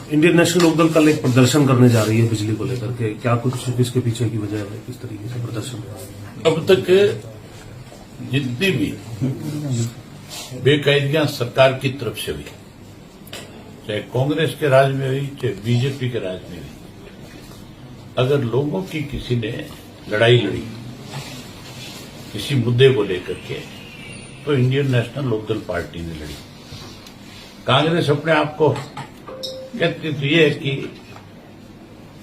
Indian national Lokdal कल एक प्रदर्शन करने जा रही है बिजली को लेकर के, क्या कुछ इसके पीछे की वजह है, किस तरीके से प्रदर्शन? अब तक जितनी भी बेकायदगियां सरकार की तरफ से हुई, चाहे कांग्रेस के राज में हुई चाहे बीजेपी के राज में हुई, अगर लोगों की किसी ने लड़ाई लड़ी किसी मुद्दे को लेकर के, तो इंडियन नेशनल लोकदल पार्टी ने लड़ी। कांग्रेस अपने आप को कहती तो ये है कि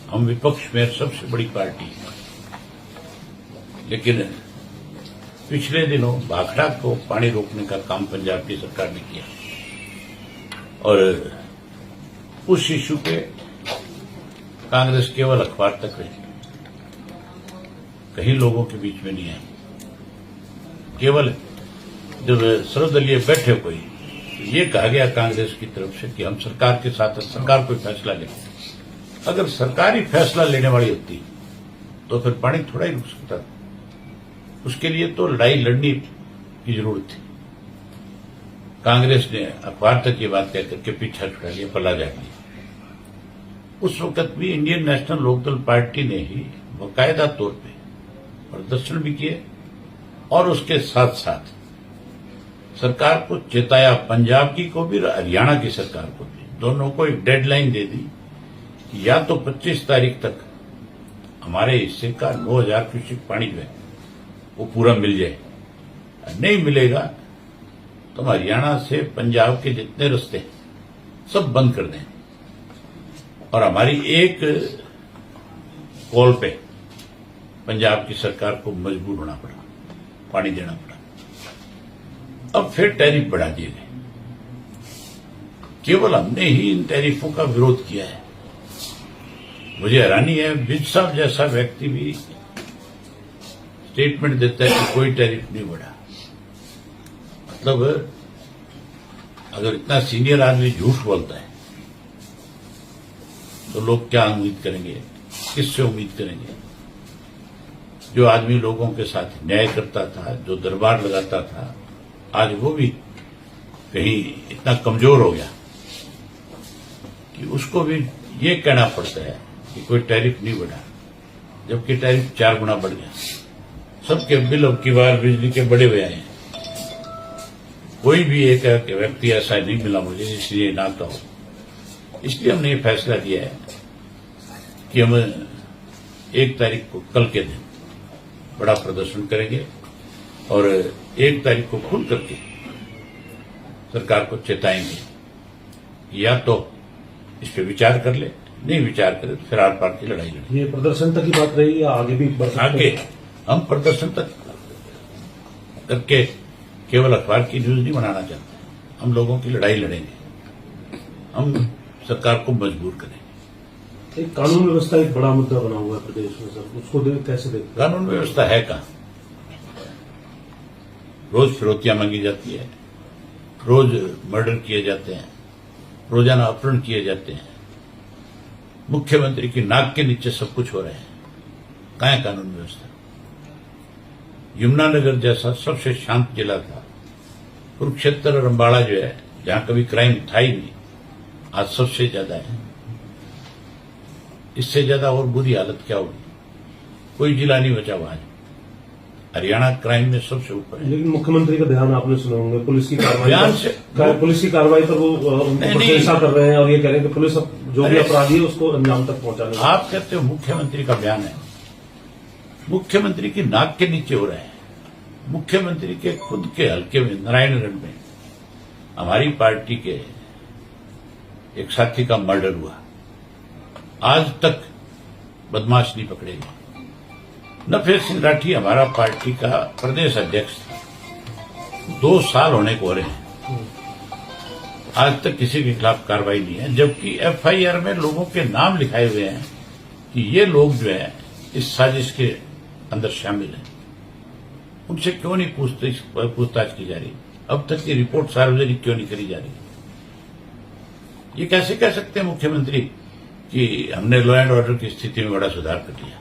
हम विपक्ष में सबसे बड़ी पार्टी है, लेकिन पिछले दिनों भाखड़ा को पानी रोकने का काम पंजाब की सरकार ने किया और उस इश्यू पे कांग्रेस केवल अखबार तक रही, कहीं लोगों के बीच में नहीं आई। केवल जब सर्वदलीय बैठे कोई, तो ये कहा गया कांग्रेस की तरफ से कि हम सरकार के साथ, सरकार कोई फैसला ले। अगर सरकार ही फैसला लेने वाली होती तो फिर पानी थोड़ा ही रुक सकता था। उसके लिए तो लड़ाई लड़ने की जरूरत थी। कांग्रेस ने अखबार तक ये बात कहकर के पीछा छुड़ा लिया, पल्ला झाड़ लिया। उस वक्त भी इंडियन नेशनल लोकदल पार्टी ने ही बाकायदा तौर पे प्रदर्शन भी किए और उसके साथ साथ सरकार को चेताया, पंजाब की को भी हरियाणा की सरकार को भी, दोनों को एक डेडलाइन दे दी कि या तो 25 तारीख तक हमारे हिस्से का 9000 क्यूसेक पानी जो है वो पूरा मिल जाए, नहीं मिलेगा तो हम हरियाणा से पंजाब के जितने रास्ते सब बंद कर दें। और हमारी एक कॉल पे पंजाब की सरकार को मजबूर होना पड़ा, पानी देना पड़ा। अब फिर टैरिफ बढ़ा दिए गए। केवल हमने ही इन टैरिफों का विरोध किया है। मुझे हैरानी है, विज साहब जैसा व्यक्ति भी स्टेटमेंट देता है कि कोई टैरिफ नहीं बढ़ा। मतलब अगर इतना सीनियर आदमी झूठ बोलता है तो लोग क्या उम्मीद करेंगे, किससे उम्मीद करेंगे? जो आदमी लोगों के साथ न्याय करता था, जो दरबार लगाता था, आज वो भी कहीं इतना कमजोर हो गया कि उसको भी ये कहना पड़ता है कि कोई टैरिफ नहीं बढ़ा, जबकि टैरिफ 4 गुना बढ़ गया। सबके बिल अब की बार बिजली के बड़े हुए आए हैं। कोई भी एक व्यक्ति ऐसा नहीं मिला मुझे इसलिए ना कहो। इसलिए हमने ये फैसला किया है कि हम 1 तारीख को, कल के दिन, बड़ा प्रदर्शन करेंगे और 1 तारीख को खुल करके सरकार को चेताएंगे या तो इस पर विचार कर ले, नहीं विचार करे तो फिर आर पार की लड़ाई लड़े। ये प्रदर्शन तक की बात रही या आगे भी बढ़ सकते हैं? आगे हम प्रदर्शन तक करके केवल अखबार की न्यूज नहीं बनाना चाहते, हम लोगों की लड़ाई लड़ेंगे, हम सरकार को मजबूर करेंगे। एक कानून व्यवस्था एक बड़ा मुद्दा बना हुआ है प्रदेश में सर, उसको कैसे देखते हैं? कानून व्यवस्था है कहां? रोज फिरौतियां मांगी जाती है, रोज मर्डर किए जाते हैं, रोजाना अपहरण किए जाते हैं, मुख्यमंत्री की नाक के नीचे सब कुछ हो रहा है। कहां है कानून व्यवस्था? यमुनानगर जैसा सबसे शांत जिला था, कुरुक्षेत्र और अम्बाड़ा जो है जहां कभी क्राइम था ही नहीं, आज सबसे ज्यादा है। इससे ज्यादा और बुरी हालत क्या होगी? कोई जिला नहीं बचा हुआ है। हरियाणा क्राइम में सबसे ऊपर है। लेकिन मुख्यमंत्री का ध्यान आपने सुना होंगे, पुलिस की कार्रवाई पुलिस की कार्रवाई पर वो प्रशंसा कर रहे हैं और ये कह रहे हैं कि पुलिस जो भी अपराधी है उसको अंजाम तक पहुंचाने। आप कहते हो मुख्यमंत्री का बयान है, मुख्यमंत्री की नाक के नीचे हो रहा है। मुख्यमंत्री के खुद के हल्के में, नारायणगढ़ में, हमारी पार्टी के एक साथी का मर्डर हुआ, आज तक बदमाश नहीं पकड़े गए। नफे सिंह राठी हमारा पार्टी का प्रदेश अध्यक्ष था, 2 साल होने को हो रहे हैं, आज तक किसी के खिलाफ कार्रवाई नहीं है, जबकि एफआईआर में लोगों के नाम लिखाए हुए हैं कि ये लोग जो है इस साजिश के अंदर शामिल हैं। उनसे क्यों नहीं पूछताछ की जा रही? अब तक की रिपोर्ट सार्वजनिक क्यों नहीं करी जा रही? ये कैसे कह सकते हैं मुख्यमंत्री कि हमने लॉ एंड ऑर्डर की स्थिति में बड़ा सुधार कर दिया?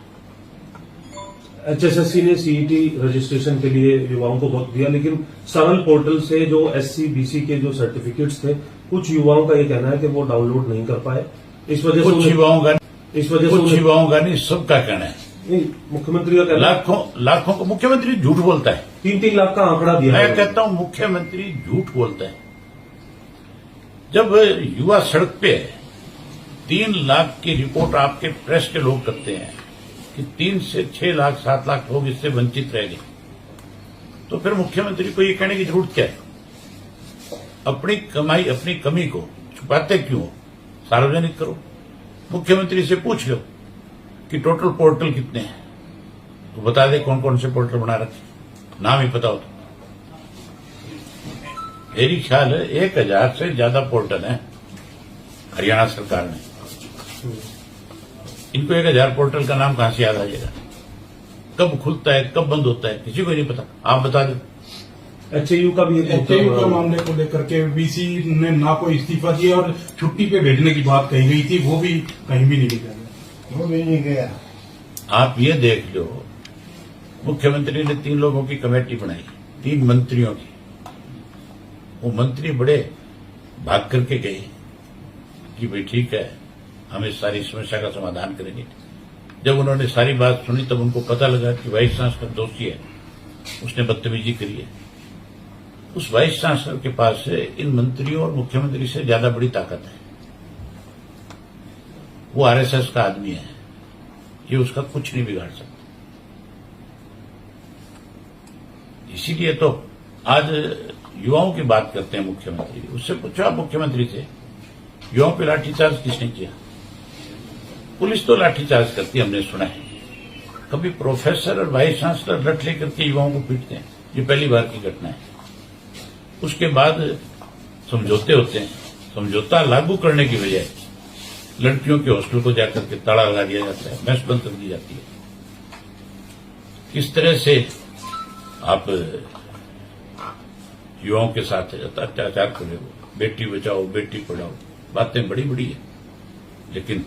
एचएसएससी ने सीईटी रजिस्ट्रेशन के लिए युवाओं को वक्त दिया, लेकिन सरल पोर्टल से जो एससी बीसी के जो सर्टिफिकेट्स थे, कुछ युवाओं का ये कहना है कि वो डाउनलोड नहीं कर पाए इस वजह कुछ से युवाओं का इस वजह से कुछ उन्हें- युवाओं का नहीं, सबका कहना है। नहीं, मुख्यमंत्री का कहना लाखों को मुख्यमंत्री झूठ बोलता है। 3-3 लाख का आंकड़ा दिया मैं है। कहता हूं मुख्यमंत्री झूठ बोलता है। जब युवा सड़क पे है, 3 लाख की रिपोर्ट आपके प्रेस के लोग करते हैं कि 3 से 6 लाख 7 लाख लोग इससे वंचित रह गए, तो फिर मुख्यमंत्री को ये कहने की जरूरत क्या है? अपनी कमाई अपनी कमी को छुपाते क्यों हो? सार्वजनिक करो। मुख्यमंत्री से पूछ लो कि टोटल पोर्टल कितने हैं, तो बता दे कौन कौन से पोर्टल बना रखे, नाम ही पता हो तो। मेरी ख्याल है 1000 से ज्यादा पोर्टल हैं हरियाणा सरकार ने। इनको 1000 पोर्टल का नाम कहां से याद आ जाएगा? कब खुलता है कब बंद होता है किसी को नहीं पता। आप बता दो। एचएयू का भी एक एचएयू का मामले को लेकर के वीसी ने ना कोई इस्तीफा दिया और छुट्टी पे भेजने की बात कही गई थी, वो भी कहीं भी नहीं लिखा गया। वो भी नहीं गया। आप ये देख लो, मुख्यमंत्री ने 3 लोगों की कमेटी बनाई, 3 मंत्रियों की। वो मंत्री बड़े भाग करके गए कि भाई ठीक है, हम इस सारी समस्या का समाधान करेंगे। जब उन्होंने सारी बात सुनी तब उनको पता लगा कि वाइस चांसलर दोषी है, उसने बदतमीजी करी है। उस वाइस चांसलर के पास इन मंत्रियों और मुख्यमंत्री से ज्यादा बड़ी ताकत है। वो आरएसएस का आदमी है, ये उसका कुछ नहीं बिगाड़ सकता। इसीलिए तो आज युवाओं की बात करते हैं मुख्यमंत्री। उससे पूछो आप मुख्यमंत्री से, युवाओं पे लाठीचार्ज किसने किया? पुलिस तो लाठीचार्ज करती है, हमने सुना है। कभी प्रोफेसर और वाइस चांसलर लठ लेकर के युवाओं को पीटते हैं, ये पहली बार की घटना है। उसके बाद समझौते होते हैं, समझौता लागू करने की बजाय लड़कियों के हॉस्टल को जाकर के ताला लगा दिया जाता है, मेस बंद कर दी जाती है। किस तरह से आप युवाओं के साथ अत्याचार कर रहे हो? बेटी बचाओ बेटी पढ़ाओ, बातें बड़ी बड़ी है, लेकिन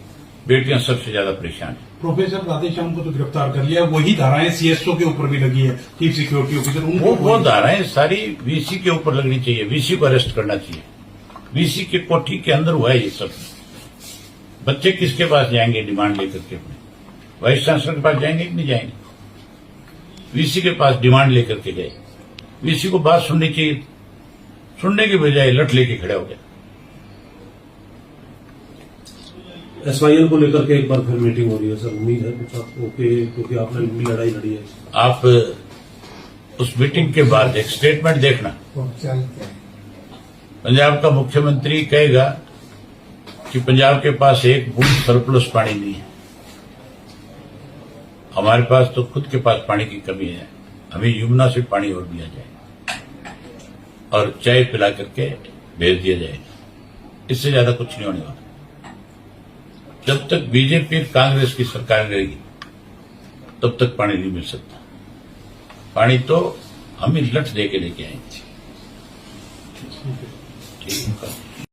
बेटियां सबसे ज्यादा परेशान है। प्रोफेसर राधेश्याम को तो गिरफ्तार कर लिया, वही धाराएं सीएसओ के ऊपर भी लगी है, चीफ सिक्योरिटी ऑफिसर। वो धाराएं सारी वीसी के ऊपर लगनी चाहिए, वीसी को अरेस्ट करना चाहिए। वीसी के कोठी के अंदर हुआ है ये सब। बच्चे किसके पास जाएंगे डिमांड लेकर के? अपने वाइस चांसलर के पास जाएंगे कि नहीं जाएंगे? वीसी के पास डिमांड लेकर के गए। वीसी को बात सुननी चाहिए, सुनने के बजाय लठ लेके खड़े हो गया। एसवाईएल को लेकर के एक बार फिर मीटिंग हो रही है सर, उम्मीद है कुछ आपको क्योंकि आपने लंबी लड़ाई लड़ी है। आप उस मीटिंग के बाद एक स्टेटमेंट देखना। पंजाब का मुख्यमंत्री कहेगा कि पंजाब के पास एक बूंद सरप्लस पानी नहीं है, हमारे पास तो खुद के पास पानी की कमी है, हमें यमुना से पानी और दिया जाए और चाय पिला करके भेज दिया जाएगा। इससे ज्यादा कुछ नहीं होने वाला। जब तक बीजेपी कांग्रेस की सरकार रहेगी तब तक पानी नहीं मिल सकता। पानी तो हम ही लठ दे के लेके आएंगे। ठीक है।